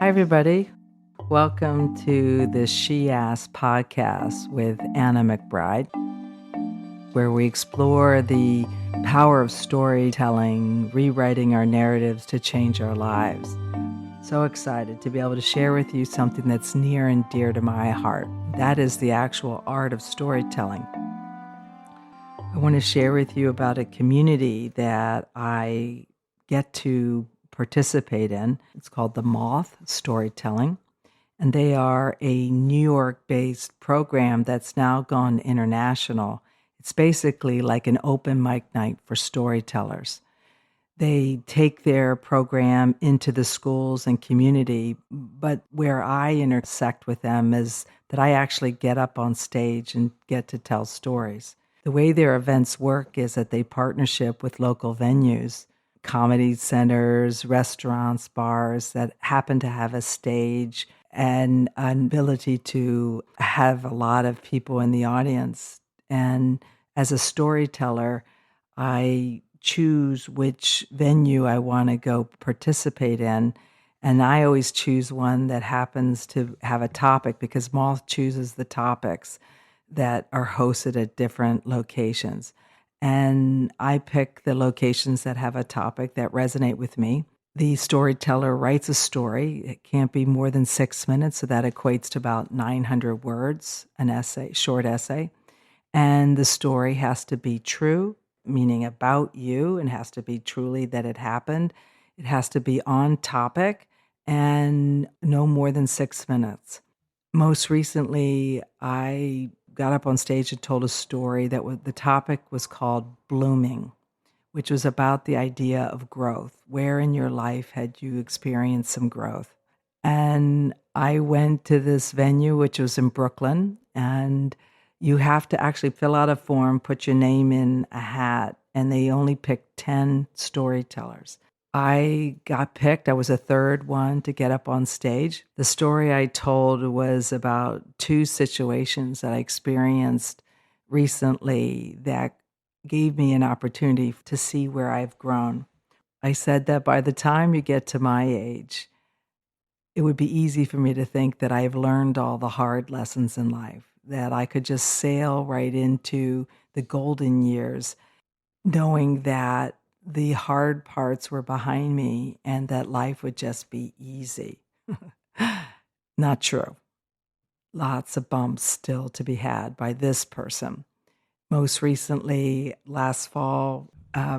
Hi, everybody. Welcome to the She Asked podcast with Anna McBride, where we explore the power of storytelling, rewriting our narratives to change our lives. So excited to be able to share with you something that's near and dear to my heart. That is the actual art of storytelling. I want to share with you about a community that I get to participate in. It's called the Moth Storytelling. And they are a New York-based program that's now gone international. It's basically like an open mic night for storytellers. They take their program into the schools and community, but where I intersect with them is that I actually get up on stage and get to tell stories. The way their events work is that they partnership with local venues, comedy centers, restaurants, bars that happen to have a stage and an ability to have a lot of people in the audience. And as a storyteller, I choose which venue I want to go participate in. And I always choose one that happens to have a topic because Moth chooses the topics that are hosted at different locations. And I pick the locations that have a topic that resonate with me. The storyteller writes a story. It can't be more than 6 minutes, so that equates to about 900 words, an essay, short essay. And the story has to be true, meaning about you, and has to be truly that it happened. It has to be on topic and no more than 6 minutes. Most recently, I got up on stage and told a story the topic was called Blooming, which was about the idea of growth. Where in your life had you experienced some growth? And I went to this venue, which was in Brooklyn, and you have to actually fill out a form, put your name in a hat, and they only picked 10 storytellers. I got picked. I was the third one to get up on stage. The story I told was about two situations that I experienced recently that gave me an opportunity to see where I've grown. I said that by the time you get to my age, it would be easy for me to think that I've learned all the hard lessons in life, that I could just sail right into the golden years, knowing that the hard parts were behind me and that life would just be easy. Not true. Lots of bumps still to be had by this person. Most recently, last fall,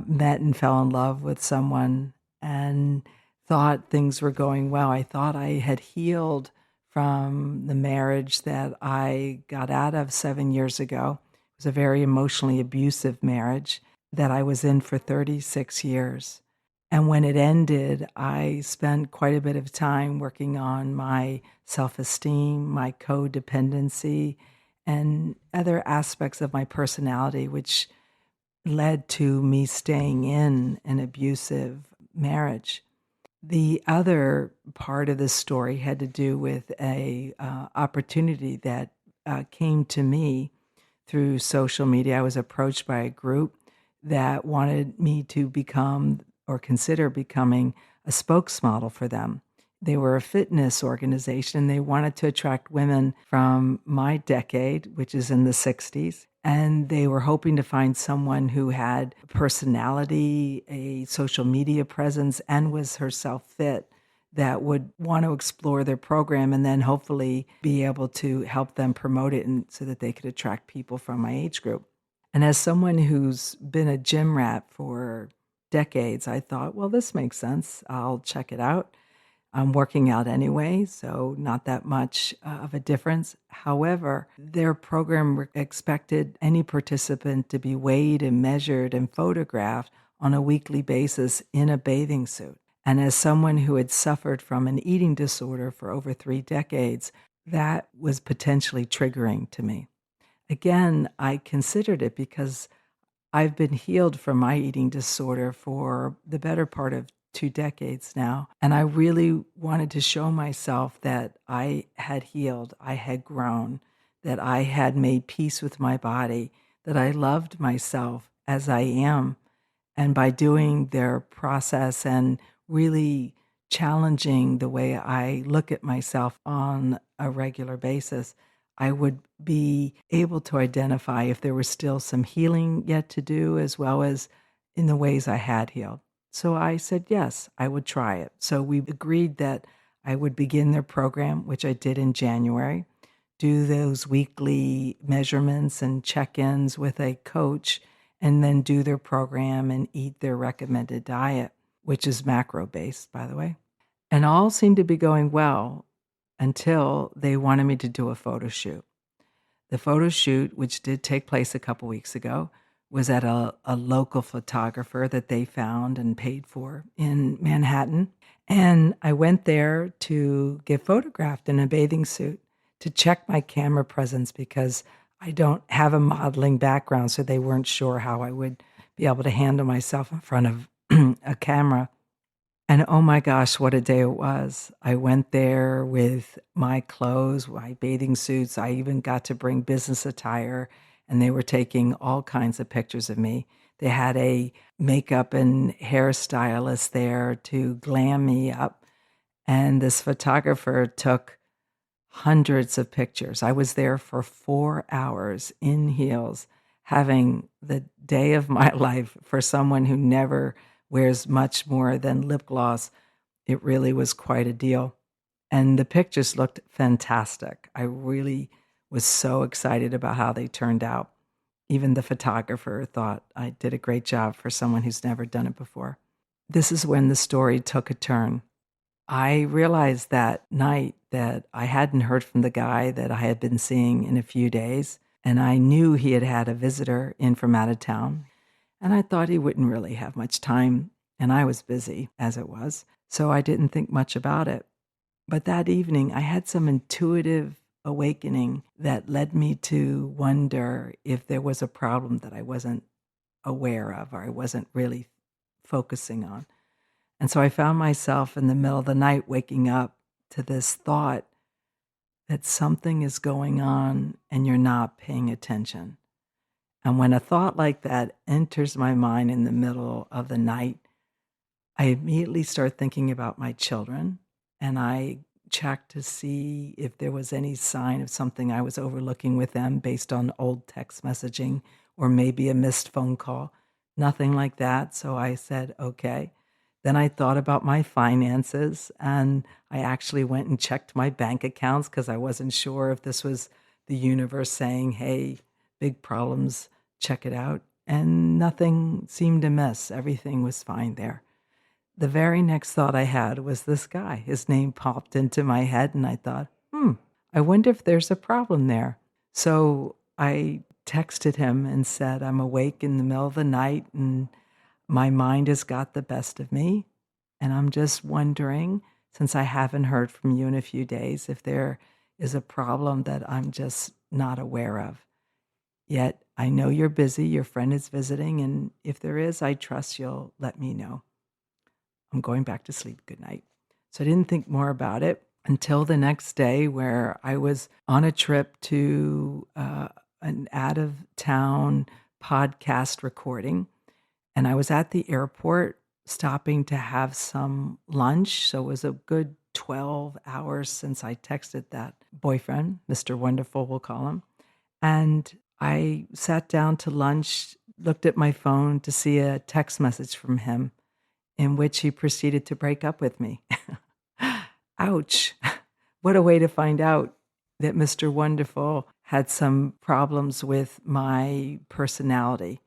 met and fell in love with someone and thought things were going well. I thought I had healed from the marriage that I got out of 7 years ago. It was a very emotionally abusive marriage that I was in for 36 years. And when it ended, I spent quite a bit of time working on my self-esteem, my codependency, and other aspects of my personality, which led to me staying in an abusive marriage. The other part of the story had to do with a opportunity that came to me through social media. I was approached by a group that wanted me to become or consider becoming a spokesmodel for them. They were a fitness organization. They wanted to attract women from my decade, which is in the 60s. And they were hoping to find someone who had personality, a social media presence, and was herself fit that would want to explore their program and then hopefully be able to help them promote it and so that they could attract people from my age group. And as someone who's been a gym rat for decades, I thought, well, this makes sense. I'll check it out. I'm working out anyway, so not that much of a difference. However, their program expected any participant to be weighed and measured and photographed on a weekly basis in a bathing suit. And as someone who had suffered from an eating disorder for over 3 decades, that was potentially triggering to me. Again, I considered it because I've been healed from my eating disorder for the better part of 2 decades now. And I really wanted to show myself that I had healed, I had grown, that I had made peace with my body, that I loved myself as I am. And by doing their process and really challenging the way I look at myself on a regular basis, I would be able to identify if there was still some healing yet to do, as well as in the ways I had healed. So I said, yes, I would try it. So we agreed that I would begin their program, which I did in January, do those weekly measurements and check ins with a coach, and then do their program and eat their recommended diet, which is macro based, by the way. And all seemed to be going well until they wanted me to do a photo shoot. The photo shoot, which did take place a couple weeks ago, was at a local photographer that they found and paid for in Manhattan. And I went there to get photographed in a bathing suit to check my camera presence because I don't have a modeling background, so they weren't sure how I would be able to handle myself in front of a camera. And oh my gosh, what a day it was. I went there with my clothes, my bathing suits. I even got to bring business attire, and they were taking all kinds of pictures of me. They had a makeup and hairstylist there to glam me up. And this photographer took hundreds of pictures. I was there for 4 hours in heels, having the day of my life for someone who never wears much more than lip gloss. It really was quite a deal. And the pictures looked fantastic. I really was so excited about how they turned out. Even the photographer thought I did a great job for someone who's never done it before. This is when the story took a turn. I realized that night that I hadn't heard from the guy that I had been seeing in a few days, and I knew he had had a visitor in from out of town, and I thought he wouldn't really have much time, and I was busy as it was, so I didn't think much about it. But that evening, I had some intuitive awakening that led me to wonder if there was a problem that I wasn't aware of or I wasn't really focusing on. And so I found myself in the middle of the night waking up to this thought that something is going on and you're not paying attention. And when a thought like that enters my mind in the middle of the night, I immediately start thinking about my children, and I check to see if there was any sign of something I was overlooking with them based on old text messaging or maybe a missed phone call. Nothing like that. So I said, okay. Then I thought about my finances, and I actually went and checked my bank accounts because I wasn't sure if this was the universe saying, hey, big problems, check it out. And nothing seemed amiss. Everything was fine there. The very next thought I had was this guy. His name popped into my head, and I thought, I wonder if there's a problem there. So I texted him and said, I'm awake in the middle of the night, and my mind has got the best of me. And I'm just wondering, since I haven't heard from you in a few days, if there is a problem that I'm just not aware of. Yet I know you're busy, your friend is visiting, and if there is, I trust you'll let me know. I'm going back to sleep. Good night. So I didn't think more about it until the next day, where I was on a trip to an out-of-town podcast recording. And I was at the airport stopping to have some lunch. So it was a good 12 hours since I texted that boyfriend, Mr. Wonderful, we'll call him. And I sat down to lunch, looked at my phone to see a text message from him in which he proceeded to break up with me. Ouch. What a way to find out that Mr. Wonderful had some problems with my personality,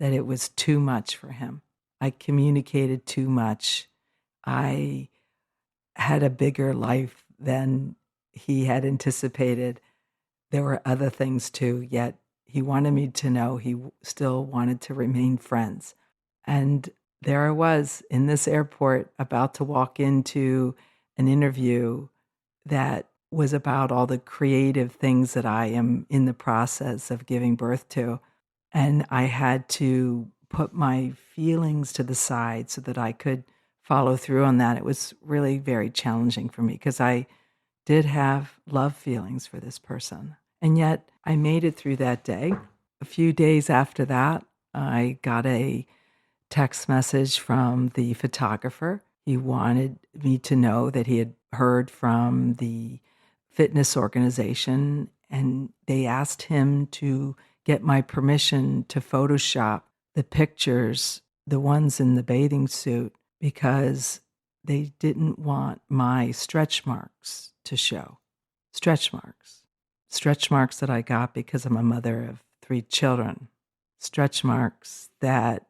that it was too much for him. I communicated too much. I had a bigger life than he had anticipated. There were other things too, yet he wanted me to know he still wanted to remain friends. And there I was in this airport about to walk into an interview that was about all the creative things that I am in the process of giving birth to. And I had to put my feelings to the side so that I could follow through on that. It was really very challenging for me because I did have love feelings for this person. And yet I made it through that day. A few days after that, I got a text message from the photographer. He wanted me to know that he had heard from the fitness organization, and they asked him to get my permission to Photoshop the pictures, the ones in the bathing suit, because they didn't want my stretch marks to show. Stretch marks. Stretch marks that I got because I'm a mother of 3 children. Stretch marks that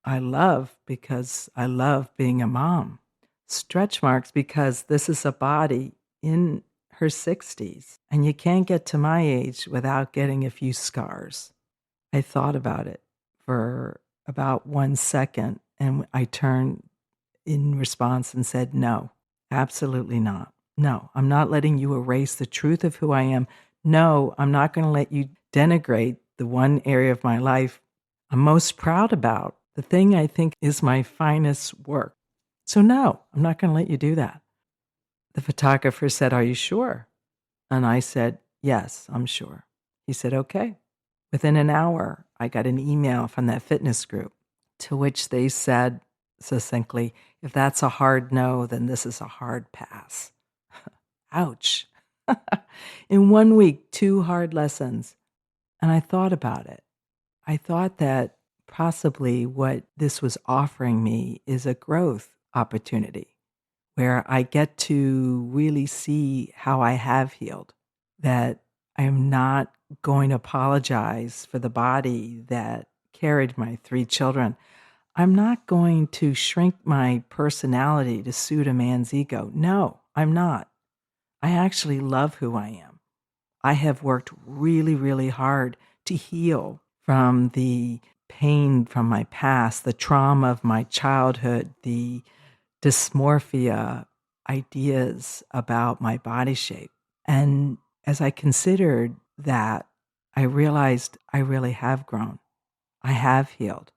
I love because I love being a mom. Stretch marks because this is a body in her 60s, and you can't get to my age without getting a few scars. I thought about it for about 1 second, and I turned in response and said, "No, absolutely not. No, I'm not letting you erase the truth of who I am. No, I'm not going to let you denigrate the one area of my life I'm most proud about, the thing I think is my finest work. So, no, I'm not going to let you do that." The photographer said, "Are you sure?" And I said, "Yes, I'm sure." He said, "Okay." Within an hour, I got an email from that fitness group to which they said succinctly, "If that's a hard no, then this is a hard pass." Ouch. In 1 week, 2 hard lessons. And I thought about it. I thought that possibly what this was offering me is a growth opportunity where I get to really see how I have healed, that I am not going to apologize for the body that carried my 3 children. I'm not going to shrink my personality to suit a man's ego. No, I'm not. I actually love who I am. I have worked really, really hard to heal from the pain from my past, the trauma of my childhood, the dysmorphia ideas about my body shape. And as I considered that, I realized I really have grown. I have healed.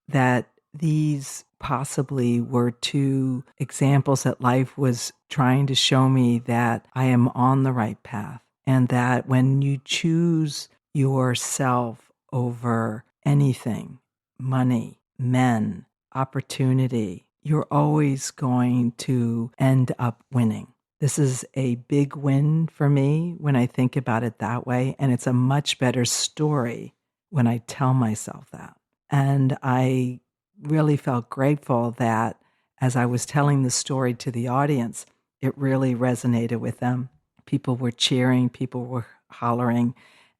That these possibly were 2 examples that life was trying to show me that I am on the right path, and that when you choose yourself over anything, money, men, opportunity, you're always going to end up winning. This is a big win for me when I think about it that way, and it's a much better story when I tell myself that. And I really felt grateful that as I was telling the story to the audience, it really resonated with them. People were cheering, people were hollering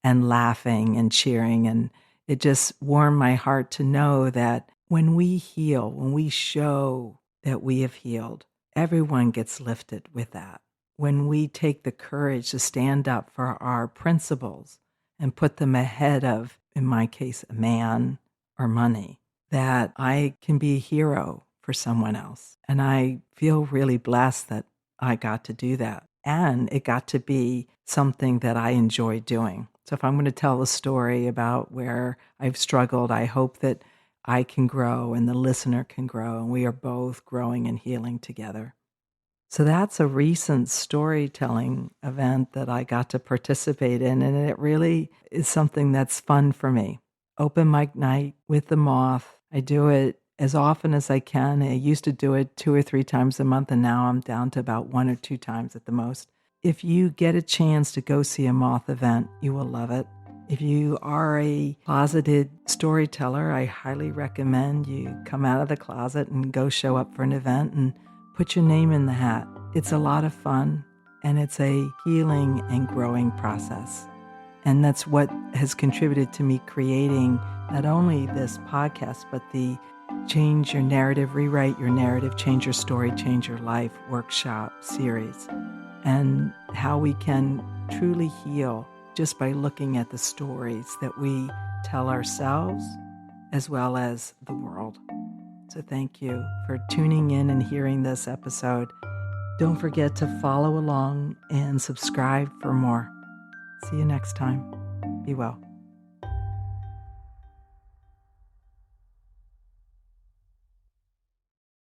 and laughing and cheering. And it just warmed my heart to know that when we heal, when we show that we have healed, everyone gets lifted with that. When we take the courage to stand up for our principles and put them ahead of, in my case, a man or money, that I can be a hero for someone else. And I feel really blessed that I got to do that. And it got to be something that I enjoy doing. So if I'm going to tell a story about where I've struggled, I hope that I can grow and the listener can grow, and we are both growing and healing together. So that's a recent storytelling event that I got to participate in, and it really is something that's fun for me. Open mic night with the Moth. I do it as often as I can. I used to do it 2 or 3 times a month, and now I'm down to about 1 or 2 times at the most. If you get a chance to go see a Moth event, you will love it. If you are a closeted storyteller, I highly recommend you come out of the closet and go show up for an event and put your name in the hat. It's a lot of fun, and it's a healing and growing process. And that's what has contributed to me creating not only this podcast, but the Change Your Narrative, Rewrite Your Narrative, Change Your Story, Change Your Life workshop series, and how we can truly heal just by looking at the stories that we tell ourselves as well as the world. So thank you for tuning in and hearing this episode. Don't forget to follow along and subscribe for more. See you next time. Be well.